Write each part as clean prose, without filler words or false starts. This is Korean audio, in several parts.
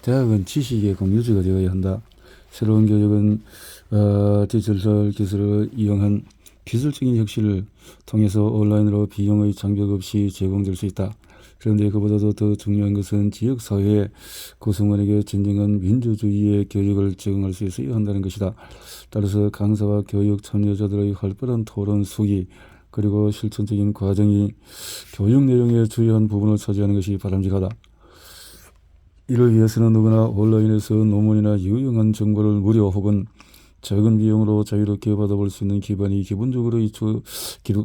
대학은 지식의 공유지가 되어야 한다. 새로운 교육은 디지털 기술을 이용한 기술적인 혁신을 통해서 온라인으로 비용의 장벽 없이 제공될 수 있다. 그런데 그보다도 더 중요한 것은 지역사회 구성원에게 진정한 민주주의의 교육을 제공할 수 있어야 한다는 것이다. 따라서 강사와 교육 참여자들의 활발한 토론, 수기, 그리고 실천적인 과정이 교육 내용의 주요한 부분을 차지하는 것이 바람직하다. 이를 위해서는 누구나 온라인에서 논문이나 유용한 정보를 무료 혹은 적은 비용으로 자유롭게 받아볼 수 있는 기반이 기본적으로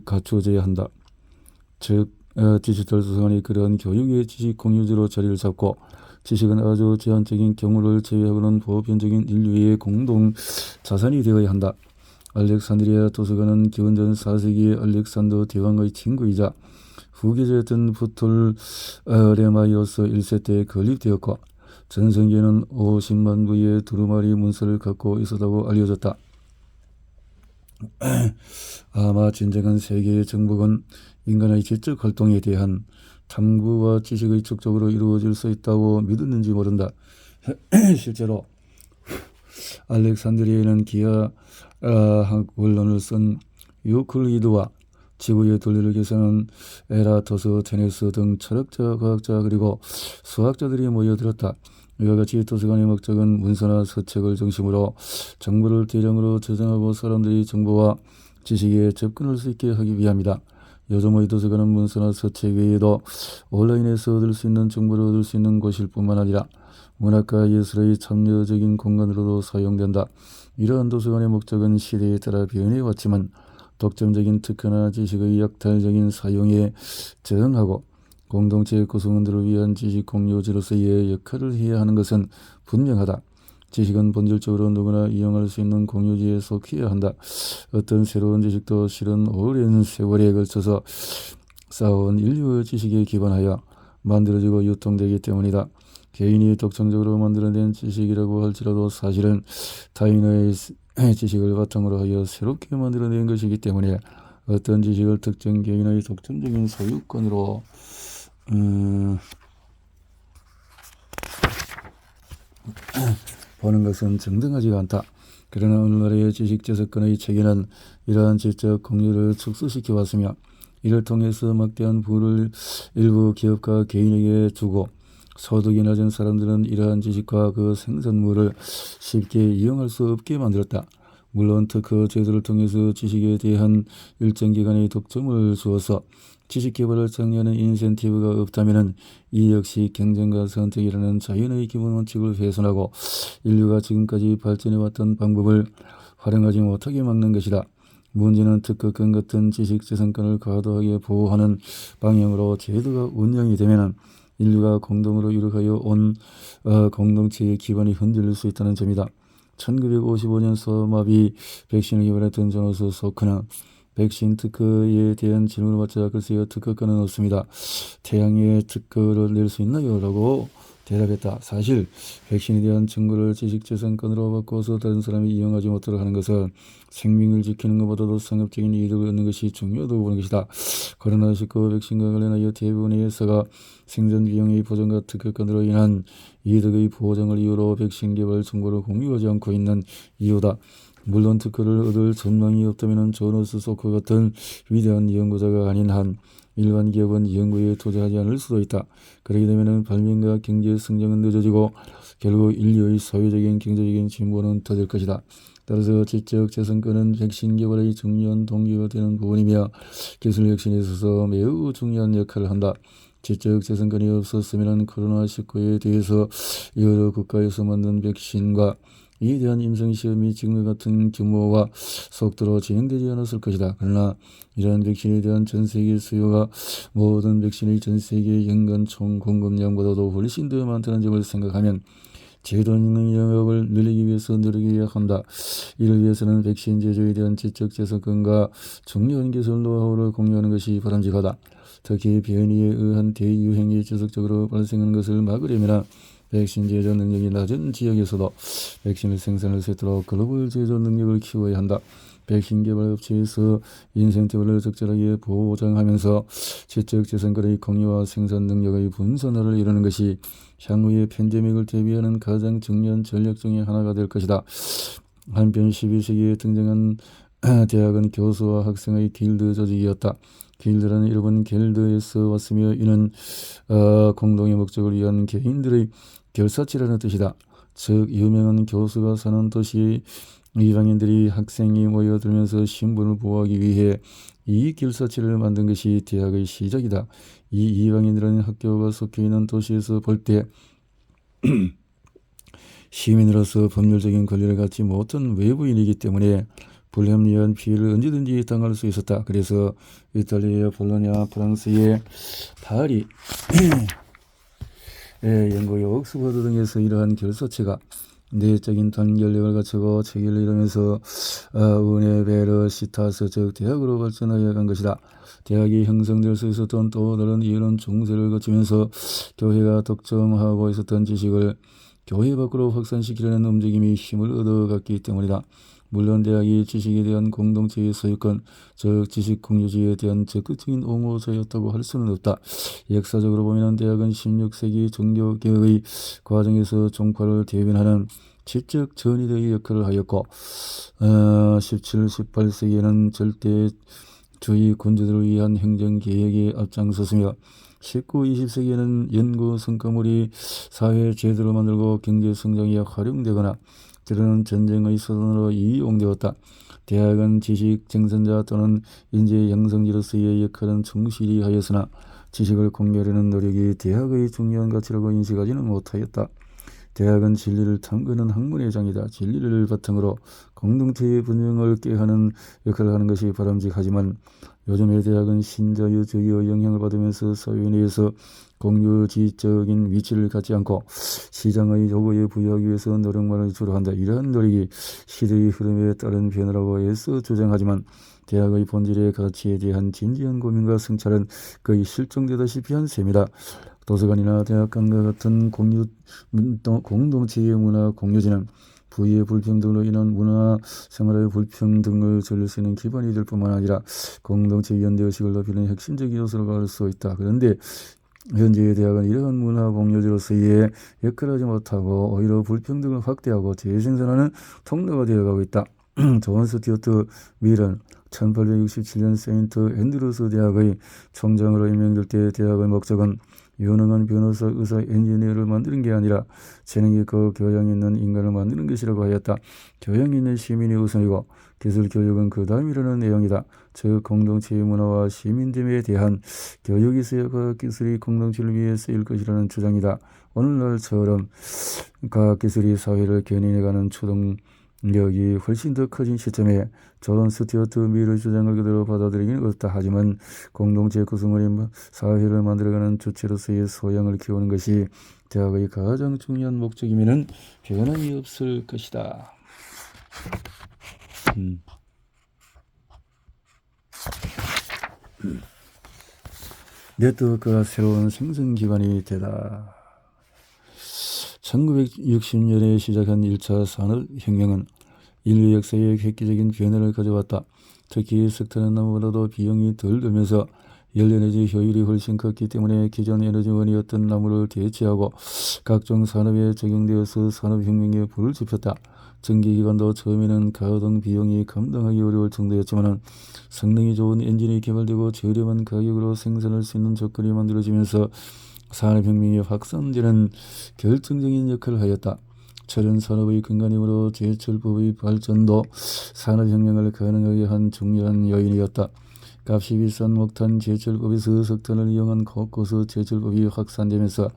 갖추어져야 한다. 즉 디지털 도서관이 그러한 교육의 지식 공유지로 자리를 잡고, 지식은 아주 제한적인 경우를 제외하고는 보편적인 인류의 공동 자산이 되어야 한다. 알렉산드리아 도서관은 기원전 4세기의 알렉산더 대왕의 친구이자 후계자였던 프톨레마이오스 1세 때 건립되었고, 전성기에는 50만 부의 두루마리 문서를 갖고 있었다고 알려졌다. 아마 진정한 세계의 정복은 인간의 지적 활동에 대한 탐구와 지식의 축적으로 이루어질 수 있다고 믿었는지 모른다. 실제로 알렉산드리아에는 기하학 원론을 쓴 유클리드와 지구의 돌리를 계산한 에라토스테네스 등 철학자, 과학자, 그리고 수학자들이 모여들었다. 이와 같이 도서관의 목적은 문서나 서책을 중심으로 정보를 대량으로 저장하고 사람들이 정보와 지식에 접근할 수 있게 하기 위함이다. 요즘의 도서관은 문서나 서책 외에도 온라인에서 얻을 수 있는 정보를 얻을 수 있는 곳일 뿐만 아니라 문학과 예술의 참여적인 공간으로도 사용된다. 이러한 도서관의 목적은 시대에 따라 변해왔지만 독점적인 특허나 지식의 약탈적인 사용에 저항하고 공동체 구성원들을 위한 지식 공유지로서의 역할을 해야 하는 것은 분명하다. 지식은 본질적으로 누구나 이용할 수 있는 공유지에 속해야 한다. 어떤 새로운 지식도 실은 오랜 세월에 걸쳐서 쌓아온 인류의 지식에 기반하여 만들어지고 유통되기 때문이다. 개인이 독창적으로 만들어낸 지식이라고 할지라도 사실은 타인의 지식을 바탕으로 하여 새롭게 만들어낸 것이기 때문에 어떤 지식을 특정 개인의 독점적인 소유권으로 보는 것은 정당하지가 않다. 그러나 오늘날의 지식재산권의 체계는 이러한 지적 공유를 축소시켜 왔으며, 이를 통해서 막대한 부를 일부 기업과 개인에게 주고 소득이 낮은 사람들은 이러한 지식과 그 생산물을 쉽게 이용할 수 없게 만들었다. 물론 특허 제도를 통해서 지식에 대한 일정 기간의 독점을 주어서 지식 개발을 장려하는 인센티브가 없다면 이 역시 경쟁과 선택이라는 자연의 기본 원칙을 훼손하고 인류가 지금까지 발전해왔던 방법을 활용하지 못하게 막는 것이다. 문제는 특허권 같은 지식재산권을 과도하게 보호하는 방향으로 제도가 운영이 되면 인류가 공동으로 이룩하여 온 공동체의 기반이 흔들릴 수 있다는 점이다. 1955년 소아마비 백신을 개발했던 존스 소크는 백신 특허에 대한 질문을 받자 글쎄요, 특허권은 없습니다. 태양에 특허를 낼 수 있나요? 라고 대답했다. 사실 백신에 대한 정보를 지식재산권으로 바꿔서 다른 사람이 이용하지 못하도록 하는 것은 생명을 지키는 것보다도 상업적인 이득을 얻는 것이 중요하다고 보는 것이다. 코로나19 백신과 관련하여 대부분의 회사가 생산 비용의 보전과 특허권으로 인한 이득의 보장을 이유로 백신 개발 정보를 공유하지 않고 있는 이유다. 물론 특허를 얻을 전망이 없다면 존스 소크 같은 위대한 연구자가 아닌 한 일반 기업은 연구에 투자하지 않을 수도 있다. 그렇게 되면 발명과 경제 성장은 늦어지고 결국 인류의 사회적인 경제적인 진보는 더딜 것이다. 따라서 지적 재산권은 백신 개발의 중요한 동기가 되는 부분이며 기술 혁신에 있어서 매우 중요한 역할을 한다. 지적 재산권이 없었으면 코로나19에 대해서 여러 국가에서 만든 백신과 이에 대한 임상시험이 지금과 같은 규모와 속도로 진행되지 않았을 것이다. 그러나 이러한 백신에 대한 전세계 수요가 모든 백신의 전세계 연간 총 공급량보다도 훨씬 더 많다는 점을 생각하면 제도 영역을 늘리기 위해서 노력해야 한다. 이를 위해서는 백신 제조에 대한 지적 재산권과 중요한 기술 노하우를 공유하는 것이 바람직하다. 특히 변이에 의한 대유행이 지속적으로 발생하는 것을 막으려면 백신 제조 능력이 낮은 지역에서도 백신을 생산할 수 있도록 글로벌 제조 능력을 키워야 한다. 백신 개발 업체에서 인센티브를 적절하게 보장하면서 지적재산권의 공유와 생산 능력의 분산화를 이루는 것이 향후의 팬데믹을 대비하는 가장 중요한 전략 중의 하나가 될 것이다. 한편 12세기에 등장한 대학은 교수와 학생의 길드 조직이었다. 길드라는 이름은 겔드에서 왔으며 이는 공동의 목적을 위한 개인들의 결사치라는 뜻이다. 즉 유명한 교수가 사는 도시에 이방인들이 학생이 모여들면서 신분을 보호하기 위해 이 결사치를 만든 것이 대학의 시작이다. 이 이방인들은 학교가 속해있는 도시에서 볼 때 시민으로서 법률적인 권리를 갖지 못한 외부인이기 때문에 불합리한 피해를 언제든지 당할 수 있었다. 그래서 이탈리아, 볼로냐, 프랑스의 파리, 영국의 옥스퍼드 등에서 이러한 결사체가 내적인 단결력을 갖추고 체계를 이루면서 우네베르시타스 즉 대학으로 발전하여 간 것이다. 대학이 형성될 수 있었던 또 다른 이유는 중세를 거치면서 교회가 독점하고 있었던 지식을 교회 밖으로 확산시키려는 움직임이 힘을 얻어갔기 때문이다. 물론 대학이 지식에 대한 공동체의 소유권, 즉 지식 공유주의에 대한 적극적인 옹호자였다고 할 수는 없다. 역사적으로 보면 대학은 16세기 종교개혁의 과정에서 종파를 대변하는 지적 전위대의 역할을 하였고 17, 18세기에는 절대주의 군주들을 위한 행정개혁에 앞장섰으며 19, 20세기에는 연구 성과물이 사회 제도를 만들고 경제 성장에 활용되거나 때로는 전쟁의 수단으로 이용되었다. 대학은 지식 생산자 또는 인재 양성지로서의 역할은 충실히 하였으나 지식을 공유하려는 노력이 대학의 중요한 가치라고 인식하지는 못하였다. 대학은 진리를 탐구하는 학문의 장이다. 진리를 바탕으로 공동체의 분쟁을 깨하는 역할을 하는 것이 바람직하지만 요즘의 대학은 신자유주의의 영향을 받으면서 사회 내에서 공유지적인 위치를 갖지 않고 시장의 요구에 부응하기 위해서 노력만을 주로 한다. 이러한 노력이 시대의 흐름에 따른 변화라고 애써 주장하지만 대학의 본질의 가치에 대한 진지한 고민과 성찰은 거의 실종되다시피 한 셈이다. 도서관이나 대학관과 같은 공동체의 문화 공유지는 부의 불평등으로 인한 문화 생활의 불평등을 줄일 수 있는 기반이 될 뿐만 아니라 공동체 연대의식을 높이는 핵심적인 요소로 갈 수 있다. 그런데 현재의 대학은 이러한 문화 공유지로서의 역할을 하지 못하고 오히려 불평등을 확대하고 재생산하는 통로가 되어가고 있다. 존 스튜어트 밀은 1867년 세인트 앤드루스 대학의 총장으로 임명될 때 대학의 목적은 유능한 변호사, 의사, 엔지니어를 만드는 게 아니라 재능 있고 교양 있는 인간을 만드는 것이라고 하였다. 교양 있는 시민이 우선이고 기술 교육은 그 다음이라는 내용이다. 즉 공동체의 문화와 시민됨에 대한 교육이 있어야 과학기술이 공동체를 위해 쓰일 것이라는 주장이다. 오늘날처럼 과학기술이 사회를 견인해가는 추동력이 훨씬 더 커진 시점에 존 스튜어트 밀의 주장을 그대로 받아들이기는 어렵다. 하지만 공동체 구성원이 사회를 만들어가는 주체로서의 소양을 키우는 것이 대학의 가장 중요한 목적이면은 변함이 없을 것이다. 네트워크가 새로운 생성기관이 되다. 1960년에 시작한 1차 산업혁명은 인류 역사에 획기적인 변화를 가져왔다. 특히 석탄은 나무보다도 비용이 덜 들면서 열에너지 효율이 훨씬 컸기 때문에 기존 에너지원이었던 나무를 대체하고 각종 산업에 적용되어서 산업혁명에 불을 지폈다. 전기기관도 처음에는 가동 비용이 감당하기 어려울 정도였지만 성능이 좋은 엔진이 개발되고 저렴한 가격으로 생산할 수 있는 조건이 만들어지면서 산업혁명이 확산되는 결정적인 역할을 하였다. 철은 산업의 근간이므로 제철법의 발전도 산업혁명을 가능하게 한 중요한 요인이었다. 값이 비싼 목탄 제철법에서 석탄을 이용한 곳곳에 제철법이 확산되면서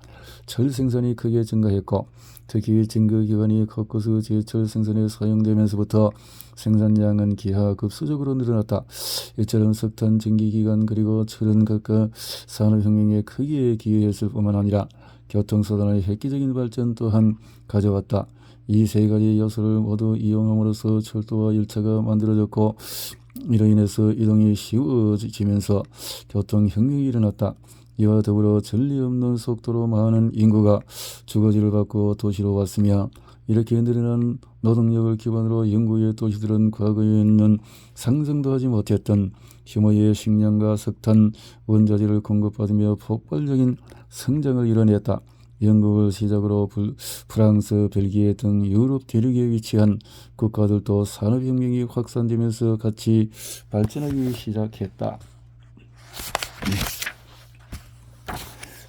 철 생산이 크게 증가했고 특히 증거기관이 곳곳에 제철 생산에 사용되면서부터 생산량은 기하급수적으로 늘어났다. 이처럼 석탄, 증기기관 그리고 철은 각각 산업혁명에 크게 기여했을 뿐만 아니라 교통수단의 획기적인 발전 또한 가져왔다. 이 세 가지 요소를 모두 이용함으로써 철도와 열차가 만들어졌고 이로 인해서 이동이 쉬워지면서 교통혁명이 일어났다. 이와 더불어 전례 없는 속도로 많은 인구가 주거지를 받고 도시로 왔으며 이렇게 늘어난 노동력을 기반으로 영국의 도시들은 과거에는 상상도 하지 못했던 규모의 식량과 석탄, 원자재를 공급받으며 폭발적인 성장을 이뤄냈다. 영국을 시작으로 프랑스, 벨기에 등 유럽 대륙에 위치한 국가들도 산업혁명이 확산되면서 같이 발전하기 시작했다.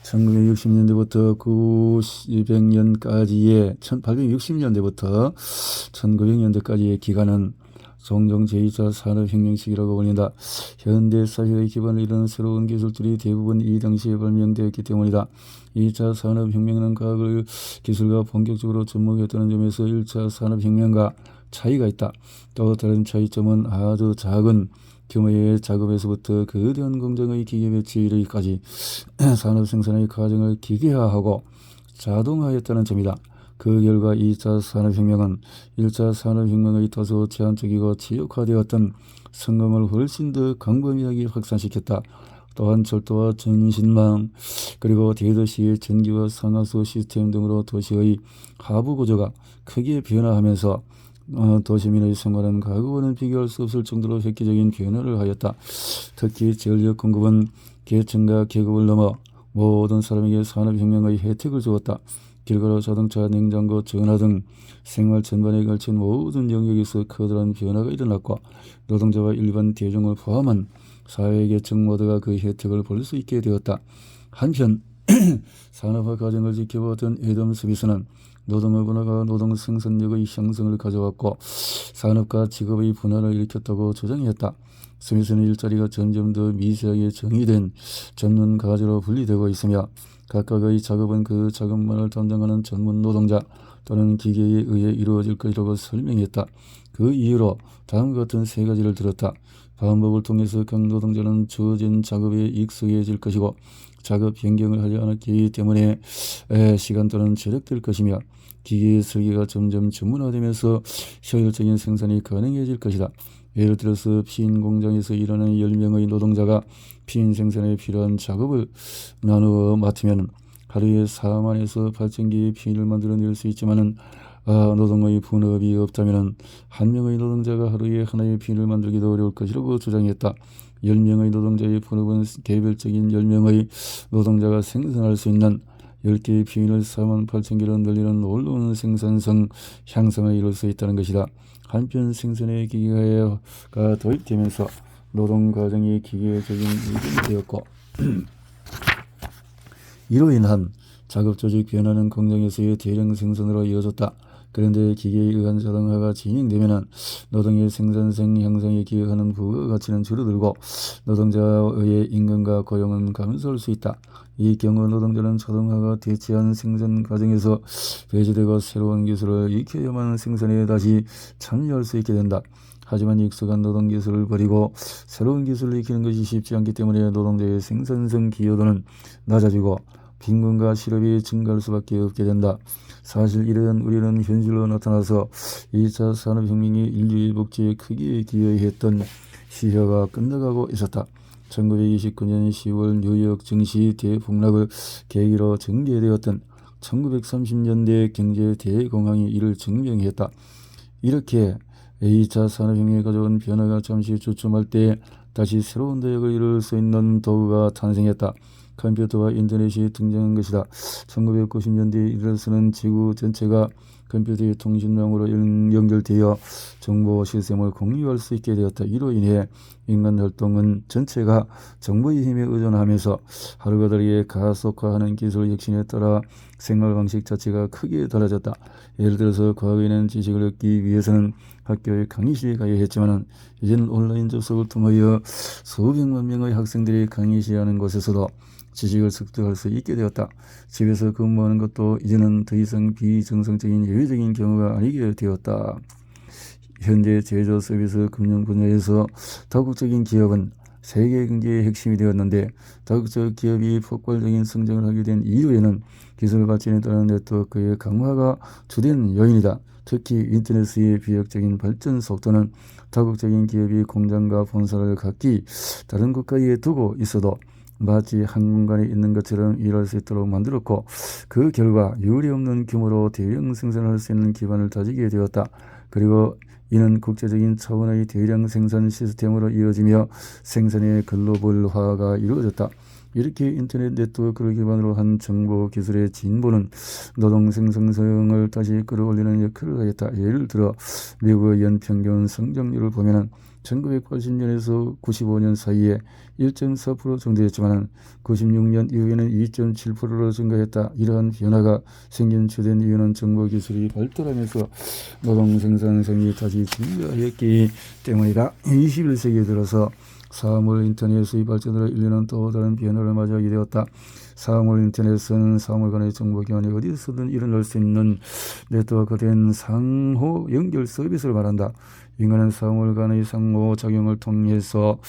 1960년대부터 900년까지의 1860년대부터 1900년대까지의 기간은 종종 제2차 산업혁명 시기라고 불린다. 현대 사회의 기반을 이루는 새로운 기술들이 대부분 이 당시에 발명되었기 때문이다. 2차 산업혁명은 과학을 기술과 본격적으로 접목했다는 점에서 1차 산업혁명과 차이가 있다. 또 다른 차이점은 아주 작은 규모의 작업에서부터 거대한 공장의 기계 배치에 이르기까지 산업 생산의 과정을 기계화하고 자동화했다는 점이다. 그 결과 2차 산업혁명은 1차 산업혁명의 다소 제한적이고 지역화되었던 성공을 훨씬 더 광범위하게 확산시켰다. 또한 철도와 전신망 그리고 대도시의 전기와 상하수 시스템 등으로 도시의 하부 구조가 크게 변화하면서 도시민의 생활은 과거와는 비교할 수 없을 정도로 획기적인 변화를 하였다. 특히 전력 공급은 계층과 계급을 넘어 모든 사람에게 산업혁명의 혜택을 주었다. 결과로 자동차, 냉장고, 전화 등 생활 전반에 걸친 모든 영역에서 커다란 변화가 일어났고 노동자와 일반 대중을 포함한 사회계층 모두가 그 혜택을 볼 수 있게 되었다. 한편 산업화 과정을 지켜보던 애덤 스미스는 노동의 분화가 노동 생산력의 향상을 가져왔고 산업과 직업의 분화를 일으켰다고 주장했다. 스미스는 일자리가 점점 더 미세하게 정의된 전문 가지로 분리되고 있으며 각각의 작업은 그 작업만을 담당하는 전문 노동자 또는 기계에 의해 이루어질 것이라고 설명했다. 그 이유로 다음과 같은 세 가지를 들었다. 반복을 통해서 각 노동자는 주어진 작업에 익숙해질 것이고 작업 변경을 하지 않았기 때문에 시간 또는 절약될 것이며 기계의 설계가 점점 전문화되면서 효율적인 생산이 가능해질 것이다. 예를 들어서 피인 공장에서 일하는 10명의 노동자가 피인 생산에 필요한 작업을 나누어 맡으면 하루에 4만에서 8천 개의 피인을 만들어낼 수 있지만 노동의 분업이 없다면 한 명의 노동자가 하루에 하나의 피인을 만들기도 어려울 것이라고 주장했다. 10명의 노동자의 분업은 개별적인 10명의 노동자가 생산할 수 있는 10개의 피인을 4만 8천 개로 늘리는 놀라운 생산성 향상을 이룰 수 있다는 것이다. 한편 생산의 기계화가 도입되면서 노동 과정이 기계적인 일이 되었고 이로 인한 작업 조직 변화는 공장에서의 대량 생산으로 이어졌다. 그런데 기계에 의한 자동화가 진행되면 노동의 생산성 향상에 기여하는 부가가치는 줄어들고 노동자의 임금과 고용은 감소할 수 있다. 이 경우 노동자는 자동화가 대체한 생산 과정에서 배제되고 새로운 기술을 익혀야만 생산에 다시 참여할 수 있게 된다. 하지만 익숙한 노동 기술을 버리고 새로운 기술을 익히는 것이 쉽지 않기 때문에 노동자의 생산성 기여도는 낮아지고 빈곤과 실업이 증가할 수밖에 없게 된다. 사실 이러한 우려는 현실로 나타나서 2차 산업혁명이 인류의 복지에 크게 기여했던 시효가 끝나가고 있었다. 1929년 10월 뉴욕 증시 대폭락을 계기로 전개되었던 1930년대 경제 대공황이 이를 증명했다. 이렇게 2차 산업혁명이 가져온 변화가 잠시 주춤할 때 다시 새로운 대역을 이룰 수 있는 도구가 탄생했다. 컴퓨터와 인터넷이 등장한 것이다. 1990년대에 이르러서는 지구 전체가 컴퓨터의 통신망으로 연결되어 정보 시스템을 공유할 수 있게 되었다. 이로 인해 인간 활동은 전체가 정보의 힘에 의존하면서 하루가 다르게 가속화하는 기술 혁신에 따라 생활 방식 자체가 크게 달라졌다. 예를 들어서 과거에는 지식을 얻기 위해서는 학교에 강의실에 가야 했지만 이제는 온라인 접속을 통하여 수백만 명의 학생들이 강의실하는 곳에서도 지식을 습득할 수 있게 되었다. 집에서 근무하는 것도 이제는 더 이상 비정상적인 예외적인 경우가 아니게 되었다. 현재 제조 서비스 금융 분야에서 다국적인 기업은 세계 경제의 핵심이 되었는데 다국적 기업이 폭발적인 성장을 하게 된 이유에는 기술 발전에 따른 네트워크의 강화가 주된 요인이다. 특히 인터넷의 비약적인 발전 속도는 다국적인 기업이 공장과 본사를 각기 다른 국가에 두고 있어도 마치 한 공간에 있는 것처럼 일할 수 있도록 만들었고 그 결과 유례없는 규모로 대량 생산할 수 있는 기반을 다지게 되었다. 그리고 이는 국제적인 차원의 대량 생산 시스템으로 이어지며 생산의 글로벌화가 이루어졌다. 이렇게 인터넷 네트워크를 기반으로 한 정보 기술의 진보는 노동 생산성을 다시 끌어올리는 역할을 하였다. 예를 들어 미국의 연평균 성장률을 보면은 1980년에서 95년 사이에 1.4% 정도였지만 96년 이후에는 2.7%로 증가했다. 이러한 변화가 생긴 주된 이유는 정보기술이 발달하면서 노동 생산성이 다시 증가했기 때문이다. 21세기에 들어서 사물 인터넷의 발전으로 인류는 또 다른 변화를 맞이하게 되었다. 사물 인터넷은 사물 간의 정보교환이 어디서든 일어날 수 있는 네트워크된 상호 연결 서비스를 말한다. 인간은 사물 간의 상호작용을 통해서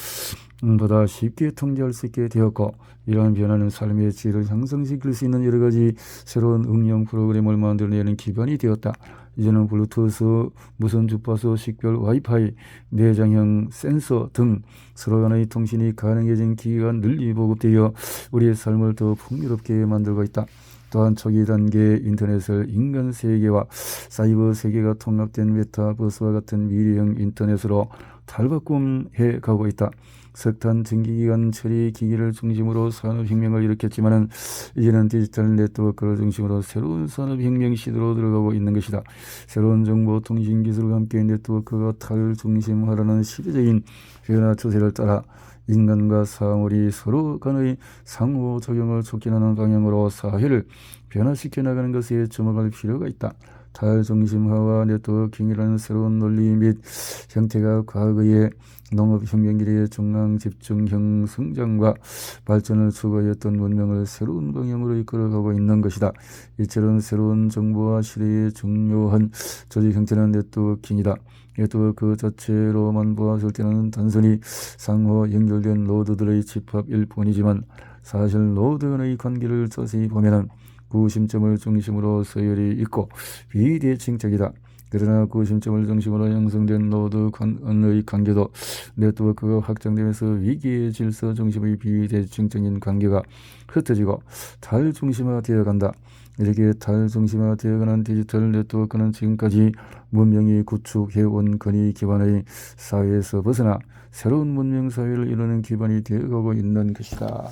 보다 쉽게 통제할 수 있게 되었고 이러한 변화는 삶의 질을 향상시킬 수 있는 여러가지 새로운 응용 프로그램을 만들어내는 기반이 되었다. 이제는 블루투스, 무선 주파수, 식별 와이파이, 내장형 센서 등 서로 간의 통신이 가능해진 기기가 널리 보급되어 우리의 삶을 더 풍요롭게 만들고 있다. 또한 초기 단계 인터넷을 인간 세계와 사이버 세계가 통합된 메타버스와 같은 미래형 인터넷으로 탈바꿈해 가고 있다. 석탄 전기기관 처리 기기를 중심으로 산업혁명을 일으켰지만 이제는 디지털 네트워크를 중심으로 새로운 산업혁명 시대로 들어가고 있는 것이다. 새로운 정보통신기술과 함께 네트워크가 탈중심화라는 시대적인 변화 추세를 따라 인간과 사물이 서로 간의 상호작용을 촉진하는 방향으로 사회를 변화시켜 나가는 것에 주목할 필요가 있다. 탈중심화와 네트워킹이라는 새로운 논리 및 형태가 과거의 농업혁명기의 중앙집중형 성장과 발전을 추구하였던 문명을 새로운 방향으로 이끌어가고 있는 것이다. 이처럼 새로운 정보화 시대의 중요한 조직 형태는 네트워킹이다. 네트워크 자체로만 보았을 때는 단순히 상호 연결된 노드들의 집합일 뿐이지만 사실 노드 간의 관계를 자세히 보면은 구심점을 중심으로 서열이 있고 비대칭적이다. 그러나 구심점을 중심으로 형성된 노드 간의 관계도 네트워크가 확장되면서 위기의 질서 중심의 비대칭적인 관계가 흩어지고 탈중심화되어 간다. 이렇게 탈중심화되어가는 디지털 네트워크는 지금까지 문명이 구축해온 권위 기반의 사회에서 벗어나 새로운 문명 사회를 이루는 기반이 되어가고 있는 것이다.